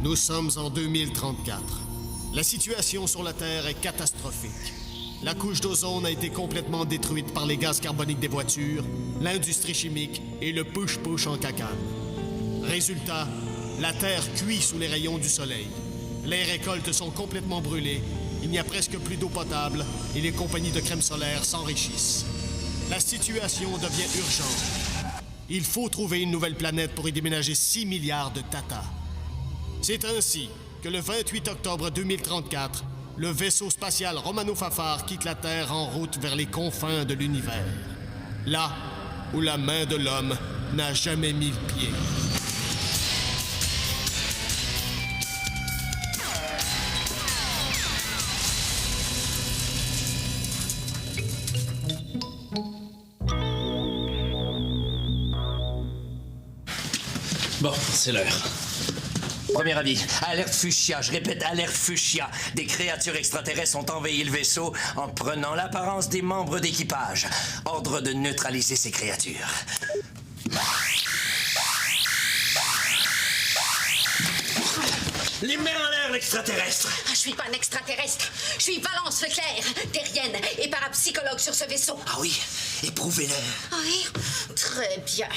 Nous sommes en 2034. La situation sur la Terre est catastrophique. La couche d'ozone a été complètement détruite par les gaz carboniques des voitures, l'industrie chimique et le push-push en cacane. Résultat, la Terre cuit sous les rayons du soleil. Les récoltes sont complètement brûlées, il n'y a presque plus d'eau potable et les compagnies de crème solaire s'enrichissent. La situation devient urgente. Il faut trouver une nouvelle planète pour y déménager 6 milliards de tatas. C'est ainsi que le 28 octobre 2034, le vaisseau spatial Romano-Fafard quitte la Terre en route vers les confins de l'univers. Là où la main de l'homme n'a jamais mis le pied. Bon, c'est l'heure. Premier avis, alerte fuchsia, je répète, alerte fuchsia. Des créatures extraterrestres ont envahi le vaisseau en prenant l'apparence des membres d'équipage. Ordre de neutraliser ces créatures. Les mains en l'air, l'extraterrestre! Je suis pas un extraterrestre. Je suis Valence Leclerc, terrienne et parapsychologue sur ce vaisseau. Ah oui, éprouvez-le. Ah oui, très bien.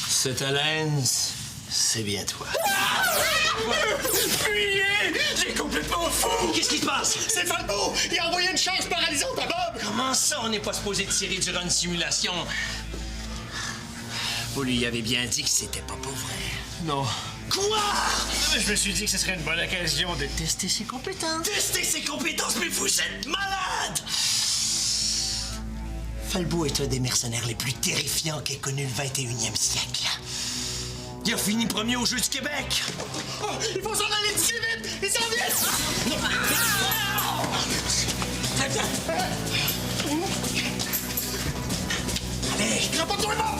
Cette haleine, c'est bien toi. Fuyez! J'ai complètement fou! Qu'est-ce qui se passe? C'est Falbo! Il a envoyé une charge paralysante à Bob! Comment ça, on n'est pas supposé tirer durant une simulation? Vous lui avez bien dit que c'était pas pour vrai. Non. Quoi? Je me suis dit que ce serait une bonne occasion de tester ses compétences. Tester ses compétences, mais vous êtes malade! Falbo est un des mercenaires les plus terrifiants qu'ait connu le 21e siècle. Il a fini premier aux Jeux du Québec. Oh, il faut s'en aller d'ici vite! Ils s'en viennent! Allez! Il n'a pas besoin de moi!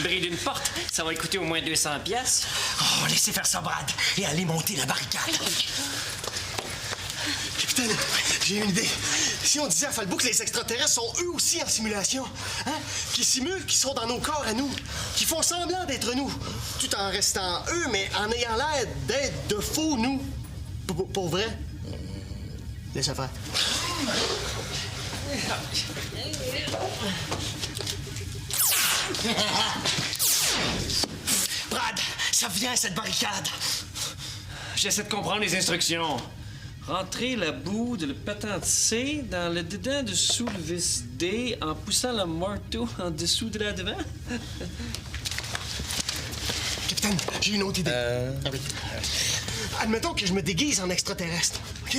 Bris d'une porte, ça va coûter au moins 200 pièces. Oh, laissez faire ça, Brad, et allez monter la barricade. Capitaine, j'ai une idée. Si on disait à Falbo que les extraterrestres sont eux aussi en simulation, hein? Qui simulent qu'ils sont dans nos corps à nous, qui font semblant d'être nous, tout en restant eux, mais en ayant l'air d'être de faux nous. Pour vrai? Laisse faire. Brad, ça vient, cette barricade! J'essaie de comprendre les instructions. Rentrez la boue de le patente C dans le dedans de sous le vis D en poussant le marteau en dessous de la devant. Capitaine, j'ai une autre idée. Ah oui. Admettons que je me déguise en extraterrestre, OK?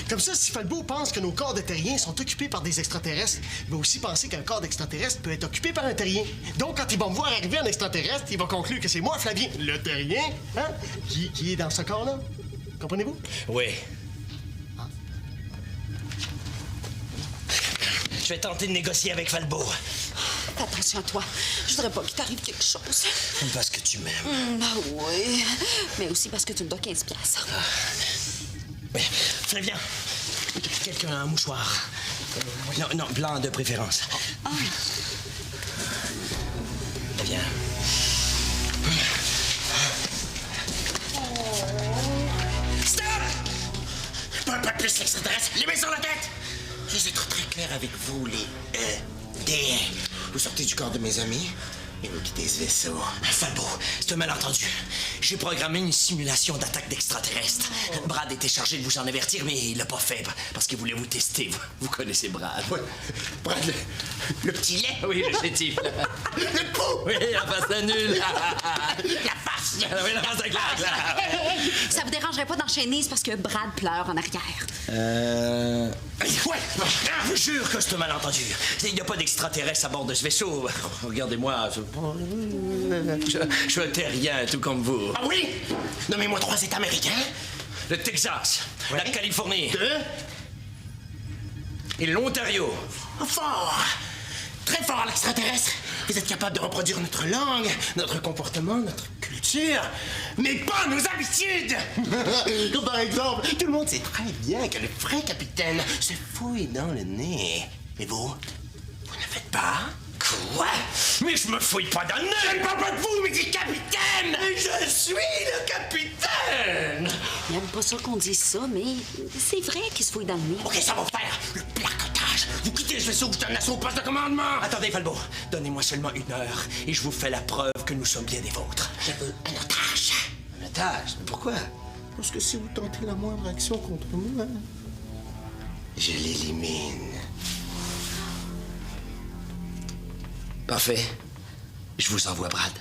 Comme ça, si Falbo pense que nos corps de terriens sont occupés par des extraterrestres, il va aussi penser qu'un corps d'extraterrestre peut être occupé par un terrien. Donc, quand il va me voir arriver en extraterrestre, il va conclure que c'est moi, Flavien, le terrien, hein, qui est dans ce corps-là. Comprenez-vous? Oui. Je vais tenter de négocier avec Falbo. Fais attention à toi. Je voudrais pas qu'il t'arrive quelque chose. Parce que tu m'aimes. Ah oui. Mais aussi parce que tu me dois 15 piastres. Mais, Flavien, quelqu'un a un mouchoir. Non, blanc de préférence. Ah. Viens. Stop! Pas de plus l'extraterrestre. Les mains sur la tête! Je vais être très clair avec vous, les des. Vous sortez du corps de mes amis et vous quittez ce vaisseau. Falbo, c'est un malentendu. J'ai programmé une simulation d'attaque d'extraterrestres. Brad était chargé de vous en avertir, mais il l'a pas fait parce qu'il voulait vous tester. Vous connaissez Brad. Ouais. Brad, le petit lait. Oui, le chétif. Le pou! Oui, la face à nul. La face Oui, non, c'est clair. Ça vous dérangerait pas d'enchaîner, c'est parce que Brad pleure en arrière. Ouais, je vous jure que c'est un malentendu. Il n'y a pas d'extraterrestre à bord de ce vaisseau. Regardez-moi, je suis un terrien, tout comme vous. Ah oui? Nommez-moi 3 États américains. Le Texas, la Californie et l'Ontario. Fort! Très fort, l'extraterrestre. Vous êtes capable de reproduire notre langue, notre comportement, notre culture, mais pas nos habitudes! Comme par exemple, tout le monde sait très bien que le vrai capitaine se fouille dans le nez. Mais vous ne faites pas? Quoi? Mais je me fouille pas dans le nez! Je ne parle pas de vous, mais du capitaine! Je suis le capitaine! Il aime pas ça qu'on dise ça, mais c'est vrai qu'il se fouille dans le nez. OK, ça va faire le placotage. Vous quittez ce vaisseau, je donne l'assaut au poste de commandement. Attendez, Falbo. Donnez-moi seulement 1 heure et je vous fais la preuve que nous sommes bien des vôtres. Je veux un otage. Un otage? Mais pourquoi? Parce que si vous tentez la moindre action contre moi, je l'élimine. Parfait. Je vous envoie Brad.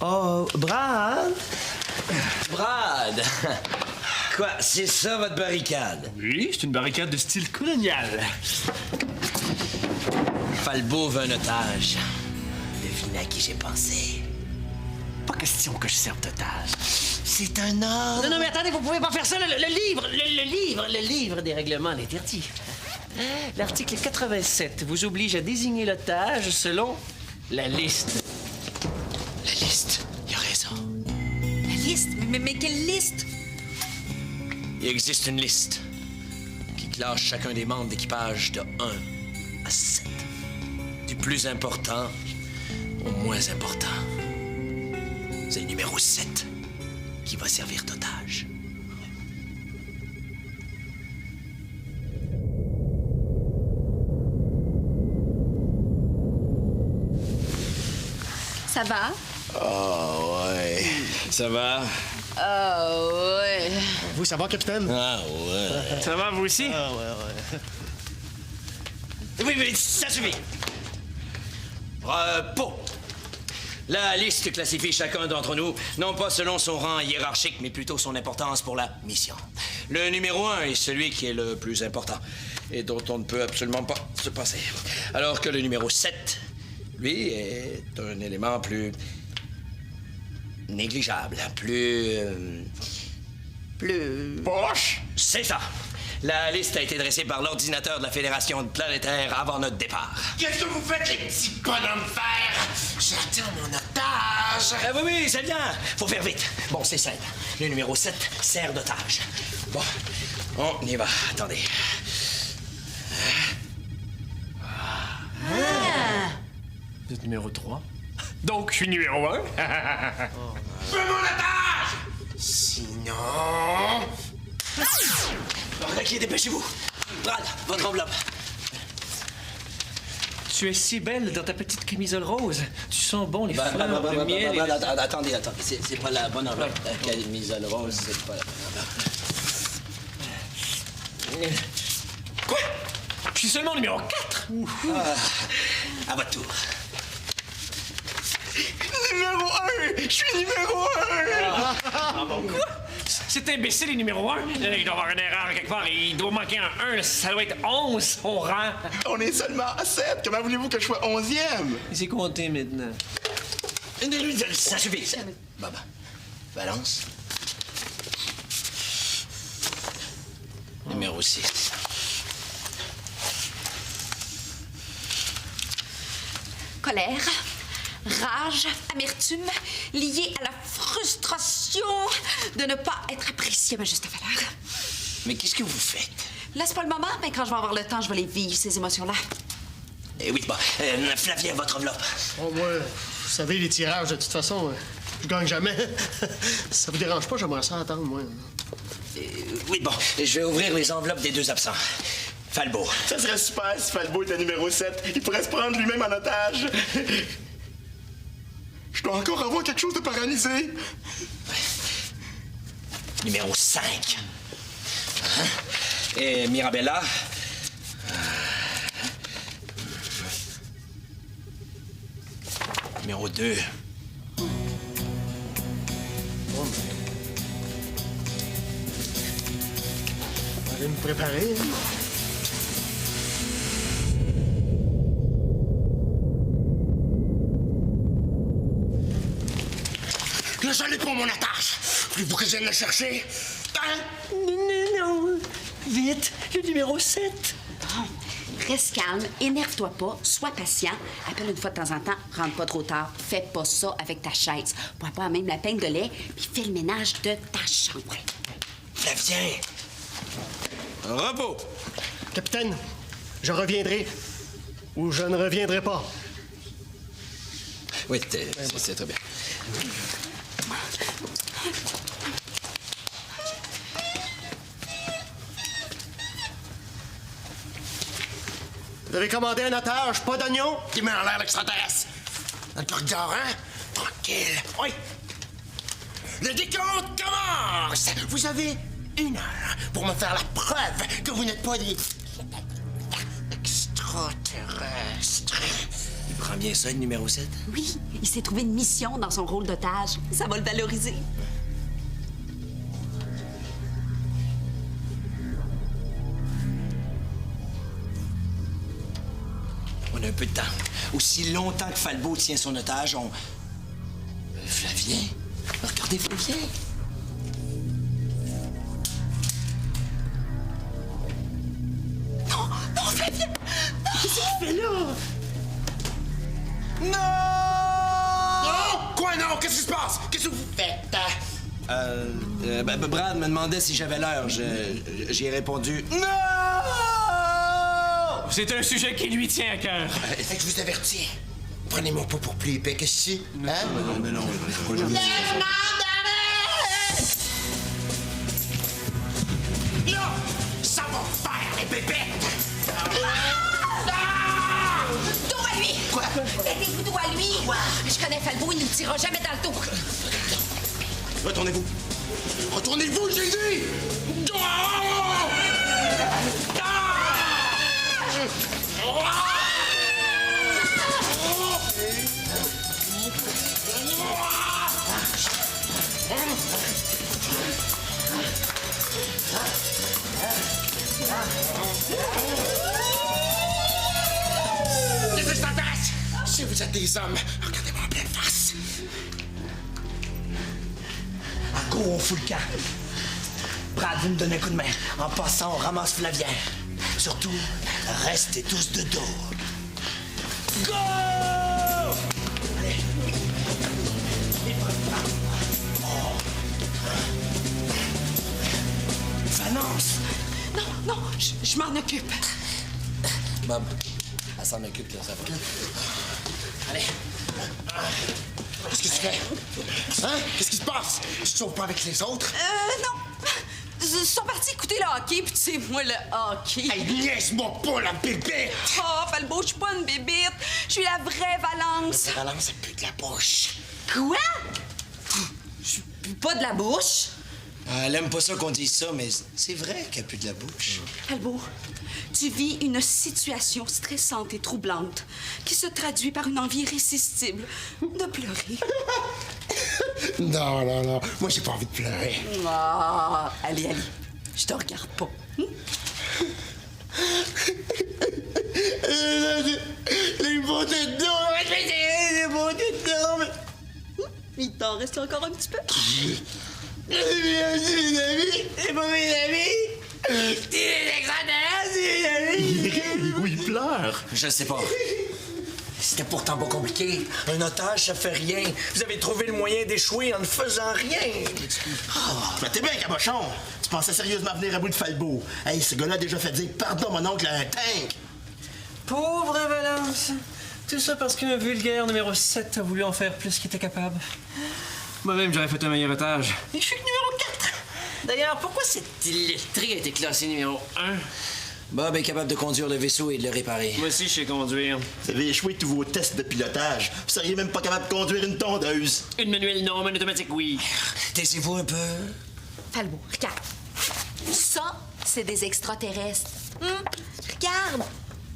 Oh, Brad? Brad! Quoi, c'est ça votre barricade? Oui, c'est une barricade de style colonial. Falbo veut un otage. Devinez à qui j'ai pensé. Pas question que je serve d'otage. C'est un ordre. Non, mais attendez, vous pouvez pas faire ça. Le livre des règlements l'interdit. L'article 87 vous oblige à désigner l'otage selon la liste. La liste, il a raison. La liste? Mais quelle liste? Il existe une liste qui classe chacun des membres d'équipage de 1 à 7. Du plus important au moins important. C'est le numéro 7 qui va servir d'otage. Ça va? Oh, ouais. Ça va? Ouais. Vous, ça va, capitaine? Ah, ouais. Ça va, vous aussi? Ah, ouais. Oui, ça suffit. Repos. La liste classifie chacun d'entre nous, non pas selon son rang hiérarchique, mais plutôt son importance pour la mission. Le numéro 1 est celui qui est le plus important et dont on ne peut absolument pas se passer. Alors que le numéro 7, lui, est un élément plus négligeable, plus poche. C'est ça. La liste a été dressée par l'ordinateur de la Fédération planétaire avant notre départ. Qu'est-ce que vous faites, les petits bonhommes verts? J'attends mon otage. Oui, c'est bien. Faut faire vite. Bon, c'est simple. Le numéro 7 sert d'otage. Bon, on y va. Attendez. Vous êtes numéro 3. Donc, je suis numéro 1. Fais mon otage! Sinon... OK, dépêchez-vous. Brad, votre enveloppe. Tu es si belle dans ta petite camisole rose. Tu sens bon les fleurs, le miel. Attendez. C'est pas la bonne enveloppe. La camisole rose, c'est pas la bonne enveloppe. Quoi? Je suis seulement numéro 4. À votre tour. Numéro 1! Je suis numéro 1! Quoi? C'est imbécile, les numéro 1. Il doit y avoir une erreur quelque part. Il doit manquer un 1. Ça doit être 11, son rang. On est seulement à 7. Comment voulez-vous que je sois 11e? Il s'est compté maintenant. Ça suffit. Baba, balance. Numéro 6. Colère, rage, amertume, liée à la frustration de ne pas être appréciée à ma juste valeur. Mais qu'est-ce que vous faites? Là, c'est pas le moment, mais quand je vais avoir le temps, je vais les vivre, ces émotions-là. Eh oui, bon, Flavien, votre enveloppe. Oh, moi, vous savez, les tirages, de toute façon, je gagne jamais. Ça vous dérange pas, j'aimerais ça attendre, moi. Oui, bon, je vais ouvrir les enveloppes des 2 absents. Falbo. Ça serait super si Falbo était numéro 7. Il pourrait se prendre lui-même en otage. Je dois encore avoir quelque chose de paralysé. Numéro 5. Hein? Et Mirabella. Numéro 2. Je vais aller me préparer. Le salut pour mon attache. Voulez-vous que je vienne le chercher? Hein? Non. Vite, le numéro 7. Bon, reste calme, énerve-toi pas, sois patient. Appelle une fois de temps en temps, rentre pas trop tard. Fais pas ça avec ta chaise. Bois pas même la peine de lait, puis fais le ménage de ta chambre. Flavien. Repos. Capitaine, je reviendrai. Ou je ne reviendrai pas. Oui, c'est très bien. Vous avez commandé un otage, pas d'oignon? Qui met en l'air l'extraterrestre? Dans le corridor, hein? Tranquille. Oui. Le décompte commence! Vous avez 1 heure pour me faire la preuve que vous n'êtes pas des extraterrestres. Il prend bien ça, le numéro 7? Oui, il s'est trouvé une mission dans son rôle d'otage. Ça va le valoriser. On a un peu de temps. Aussi longtemps que Falbo tient son otage, on... Flavien? Regardez Flavien! Non, non, Flavien! Non! Qu'est-ce qu'il fait là? Non! Quoi, non? Qu'est-ce qui se passe? Qu'est-ce que vous faites? Brad me demandait si j'avais l'heure. J'ai répondu non! C'est un sujet qui lui tient à cœur. Fait que je vous avertis. Prenez-moi pas pour plus épais que ci. Hein? Mais non. Là, ça va faire les bébêtes! Dos à lui! Quoi? Mettez-vous dos à lui! Quoi? Je connais Falbo, il nous tirera jamais dans le dos. Retournez-vous! Retournez-vous, j'ai dit! Les extraterrestres! Si vous êtes des hommes, regardez-moi en pleine face. À go, on fout le camp. Brad, vous me donnez un coup de main. En passant, on ramasse Flavien. Surtout, restez tous de dos. Go! Allez. Valence! Non, non, je m'en occupe. Bob, elle s'en occupe, là, ça va. Allez. Qu'est-ce que tu fais? Hein? Qu'est-ce qui se passe? Tu te sauves pas avec les autres? Non. Ils sont partis écouter le hockey, puis tu sais, moi, le hockey. Hey, niaise-moi pas, la bébête! Oh, Falbo, je suis pas une bébite. Je suis la vraie Valence. La balance, ça pue de la bouche. Quoi? Je pue pas de la bouche. Elle aime pas ça qu'on dise ça, mais c'est vrai qu'elle pue de la bouche. Falbo, tu vis une situation stressante et troublante qui se traduit par une envie irrésistible de pleurer. Non. Moi, j'ai pas envie de pleurer. Ah, allez, je te regarde pas. Les mots de dos! Les mots de dos! Il t'en reste encore un petit peu. C'est mes amis! C'est pas mes amis! C'est des extraterrestres! C'est mes amis! Oui, il pleure. Je sais pas. C'était pourtant pas compliqué. Un otage, ça fait rien. Vous avez trouvé le moyen d'échouer en ne faisant rien. Mais t'es bien, cabochon! Tu pensais sérieusement venir à bout de Falbo. Hey, ce gars-là a déjà fait dire pardon, mon oncle, à un tank! Pauvre Valence. Tout ça parce qu'un vulgaire numéro 7 a voulu en faire plus qu'il était capable. Moi-même, j'aurais fait un meilleur otage. Et je suis numéro 4. D'ailleurs, pourquoi cette illettrée a été classée numéro 1? Bob est capable de conduire le vaisseau et de le réparer. Moi aussi, je sais conduire. Vous avez échoué tous vos tests de pilotage. Vous seriez même pas capable de conduire une tondeuse. Une manuelle non, mais une automatique oui. Taisez-vous un peu. Falbo, regarde. Ça, c'est des extraterrestres. Regarde,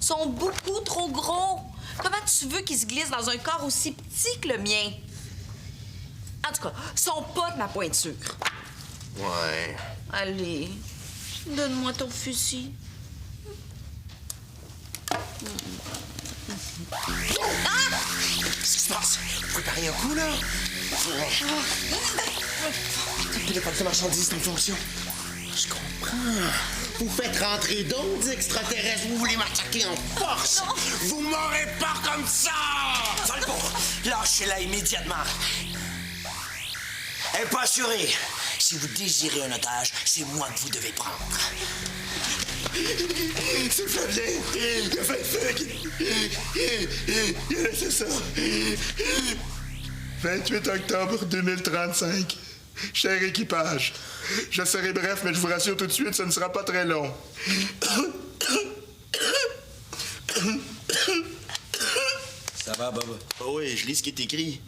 ils sont beaucoup trop gros. Comment tu veux qu'ils se glissent dans un corps aussi petit que le mien? En tout cas, sont pas de ma pointure. Ouais. Allez, donne-moi ton fusil. Qu'est-ce qui se passe? Vous préparez un coup, là? Le téléphone de marchandises est en fonction. Je comprends. Vous faites rentrer d'autres extraterrestres. Vous voulez m'attaquer en force. Non. Vous m'aurez pas comme ça! Falbo, lâchez-la immédiatement. Elle n'est pas assurée. Si vous désirez un otage, c'est moi que vous devez prendre. C'est Flavien. Il a fait fugue. Il a laissé ça. 28 octobre 2035. Cher équipage, je serai bref, mais je vous rassure tout de suite, ce ne sera pas très long. Ça va, Bob? Oh oui, je lis ce qui est écrit.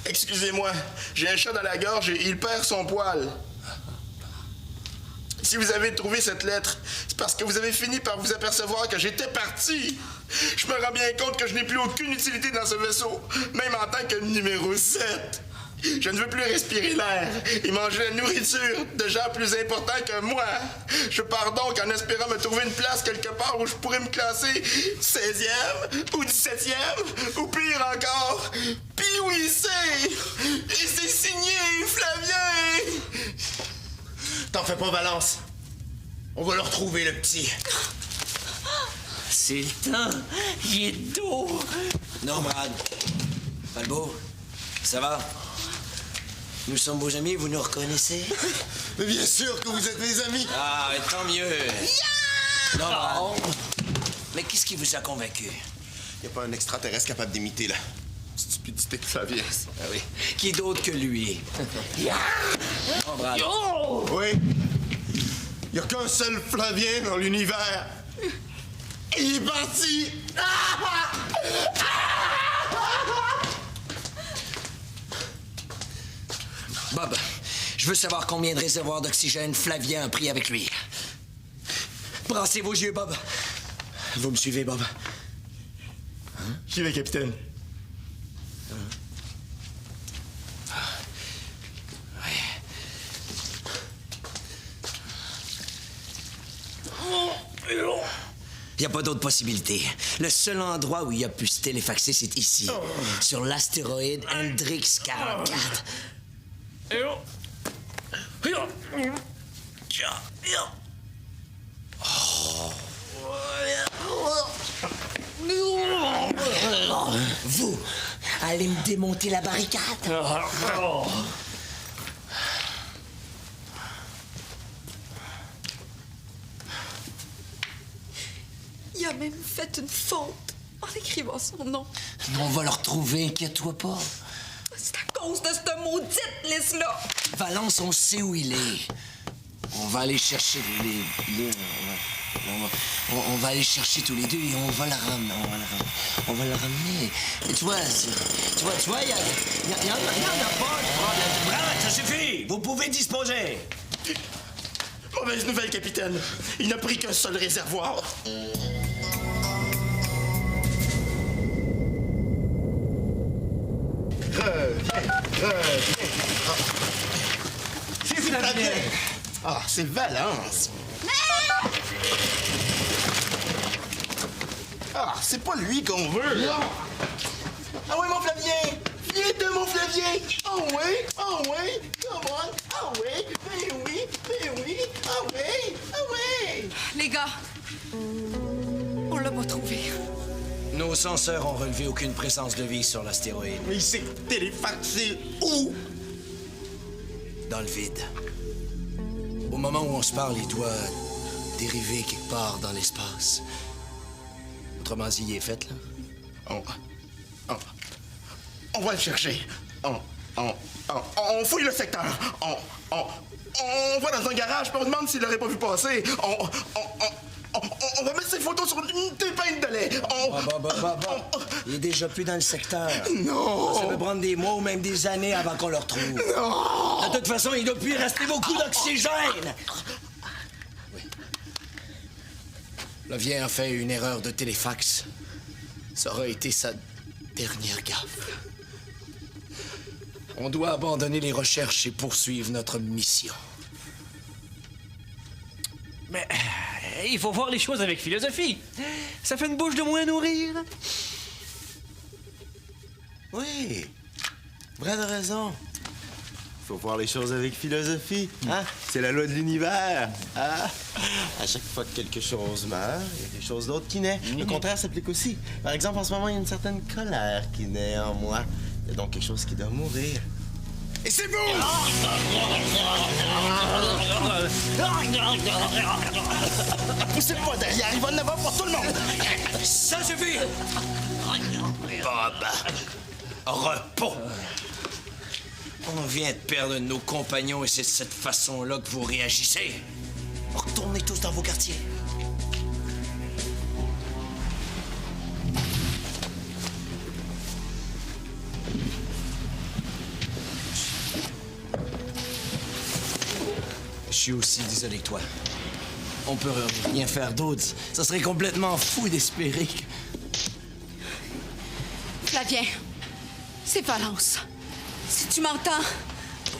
Excusez-moi, j'ai un chat dans la gorge et il perd son poil. Si vous avez trouvé cette lettre, c'est parce que vous avez fini par vous apercevoir que j'étais parti. Je me rends bien compte que je n'ai plus aucune utilité dans ce vaisseau, même en tant que numéro 7. Je ne veux plus respirer l'air et manger la nourriture de gens plus importants que moi. Je pars donc en espérant me trouver une place quelque part où je pourrais me classer 16e ou 17e ou pire encore, Pee-Wee-C. Et c'est signé Flavien. T'en fais pas, Valence. On va le retrouver, le petit. C'est le temps. Il est dos. Non, Brad. Falbo, ça va? Nous sommes vos amis, vous nous reconnaissez? Mais bien sûr que vous êtes mes amis. Ah, et tant mieux. Non, Brad. Mais qu'est-ce qui vous a convaincu? Y a pas un extraterrestre capable d'imiter la stupidité de Flavien. Ah oui. Qui d'autre que lui? Non, Brad. Oui. Y a qu'un seul Flavien dans l'univers. Il est parti. Bob, je veux savoir combien de réservoirs d'oxygène Flavien a pris avec lui. Brassez vos yeux, Bob. Vous me suivez, Bob? J'y vais, capitaine. Il n'y a pas d'autre possibilité. Le seul endroit où il a pu se téléfaxer, c'est ici, sur l'astéroïde Hendrix 44. Vous, allez me démonter la barricade. Il a même fait une faute en écrivant son nom. On va le retrouver, inquiète-toi pas. C'est à cause de cette maudite liste-là. Valence, on sait où il est. On va aller chercher on va aller chercher tous les deux et on va la ramener. On va la ramener. Et tu vois, il y en a pas de problème. Brad, ça suffit! Vous pouvez disposer! Mauvaise nouvelle, capitaine. Il n'a pris qu'un seul réservoir. C'est Flavien. Ah, c'est Valence. Ah, c'est pas lui qu'on veut. Non. Ah oui, mon Flavien. Viens de mon Flavien. Ah oui, ah oui. Come on. Ah oui, ben oui, ben oui. Ah oui, ah oui. Les gars, on l'a pas trouvé. Nos senseurs ont relevé aucune présence de vie sur l'astéroïde. Mais il s'est téléfaxé où? Dans le vide. Au moment où on se parle, il doit dériver quelque part dans l'espace. Autrement dit, il est fait, là. On va le chercher. On fouille le secteur. On va dans un garage, puis on demande s'il l'aurait pas vu passer. On va mettre ses photos sur une peintes de lait. Il est déjà plus dans le secteur. Non! Ça peut prendre des mois ou même des années avant qu'on le retrouve. Non! De toute façon, il doit plus rester beaucoup d'oxygène. Oui. Flavien a fait une erreur de téléfax. Ça aurait été sa dernière gaffe. On doit abandonner les recherches et poursuivre notre mission. Mais il faut voir les choses avec philosophie. Ça fait une bouche de moins à nourrir. Oui, Brad a raison. Faut voir les choses avec philosophie. Hein? C'est la loi de l'univers. Hein? À chaque fois que quelque chose meurt, il y a quelque chose d'autre qui naît. Le contraire s'applique aussi. Par exemple, en ce moment, il y a une certaine colère qui naît en moi. Il y a donc quelque chose qui doit mourir. Et c'est vous! Poussez pas derrière, il va en avoir pour tout le monde! Ça suffit! Bob, repos! On vient de perdre nos compagnons et c'est de cette façon-là que vous réagissez. Retournez tous dans vos quartiers. Je suis aussi désolé que toi. On peut rien faire d'autre. Ça serait complètement fou d'espérer que... Flavien, c'est Valence. Si tu m'entends,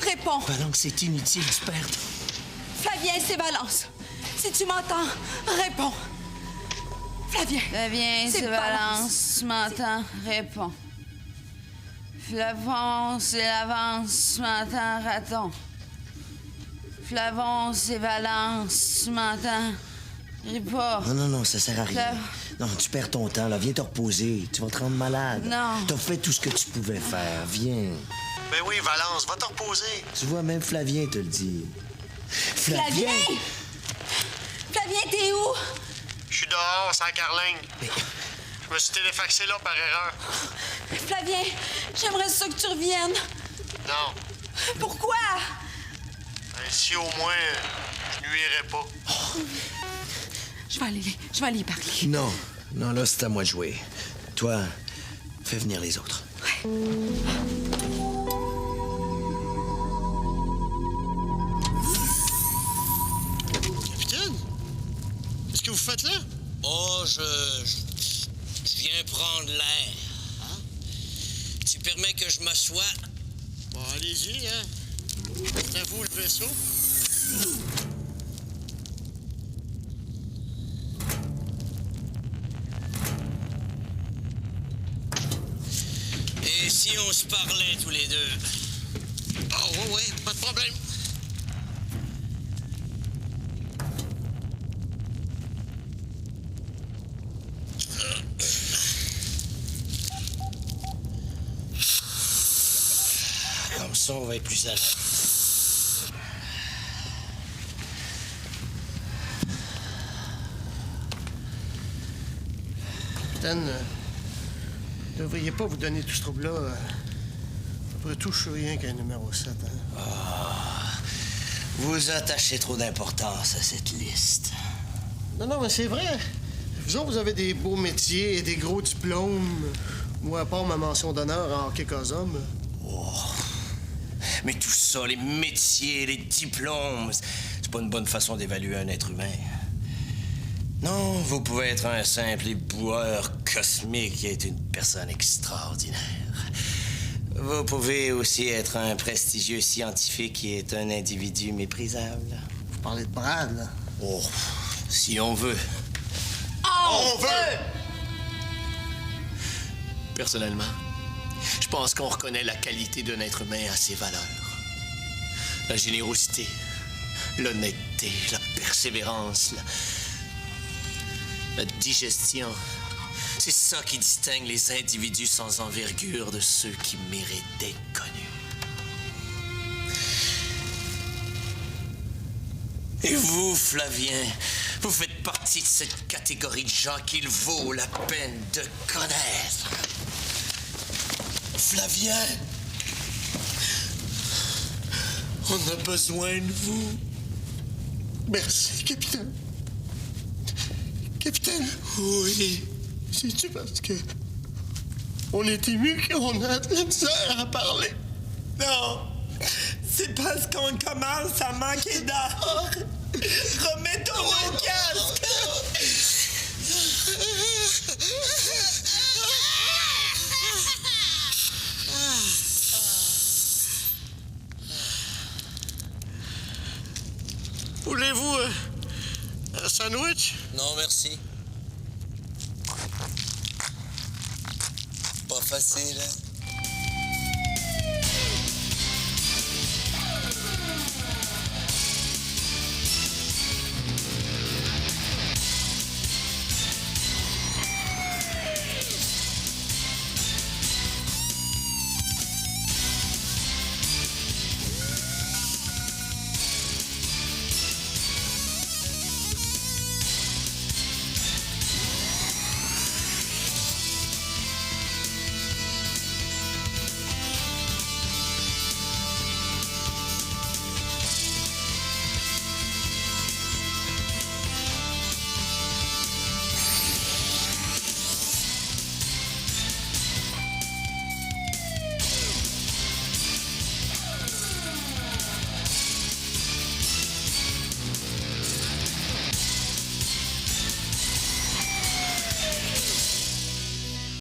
réponds. Valence, c'est inutile de se perdre. Flavien, c'est Valence. Si tu m'entends, réponds. Flavien. Flavien, c'est Valence. Tu m'entends? Réponds. Flavon, c'est l'avance. Tu m'entends? Raton. Flavon, c'est Valence. Tu m'entends? Réponds. Non, ça sert à rien. Non, tu perds ton temps, là. Viens te reposer. Tu vas te rendre malade. Non. T'as fait tout ce que tu pouvais faire. Viens. Ben oui, Valence, va te reposer. Tu vois, même Flavien te le dit. Flavien! Flavien, t'es où? Je suis dehors, sans Carling. Je me suis téléfaxé là par erreur. Flavien, j'aimerais ça que tu reviennes. Non. Pourquoi? Ben, si au moins, je nuirais pas. Je vais aller y parler. Non, là, c'est à moi de jouer. Toi, fais venir les autres. Capitaine? Qu'est-ce que vous faites là? Oh, je viens prendre l'air. Hein? Tu permets que je m'assoie? Bon, allez-y, hein. C'est à vous le vaisseau. Et si on se parlait tous les deux? Oh, ouais, pas de problème. Comme ça, on va être plus à l'aise. Capitaine, vous devriez pas vous donner tout ce trouble-là. Après tout, je suis rien qu'un numéro 7. Hein? Vous attachez trop d'importance à cette liste. Non, mais c'est vrai. Vous autres, vous avez des beaux métiers et des gros diplômes. Moi, à part ma mention d'honneur en hockey hommes. Oh. Mais tout ça, les métiers, les diplômes, c'est pas une bonne façon d'évaluer un être humain. Non, vous pouvez être un simple éboueur cosmique et être une personne extraordinaire. Vous pouvez aussi être un prestigieux scientifique qui est un individu méprisable. Vous parlez de Brad, là. Oh, si on veut. On veut! Personnellement, je pense qu'on reconnaît la qualité d'un être humain à ses valeurs. La générosité, l'honnêteté, la persévérance, la digestion. C'est ça qui distingue les individus sans envergure de ceux qui méritent d'être connus. Et vous, Flavien, vous faites partie de cette catégorie de gens qu'il vaut la peine de connaître. Flavien, On a besoin de vous. Merci, capitaine. Capitaine? Oui. C'est-tu parce que on est ému qu'on a de la misère à parler? Non. C'est parce qu'on commence à manquer d'air. Remettons nos casques. sandwich? Non, merci. Pas facile, hein?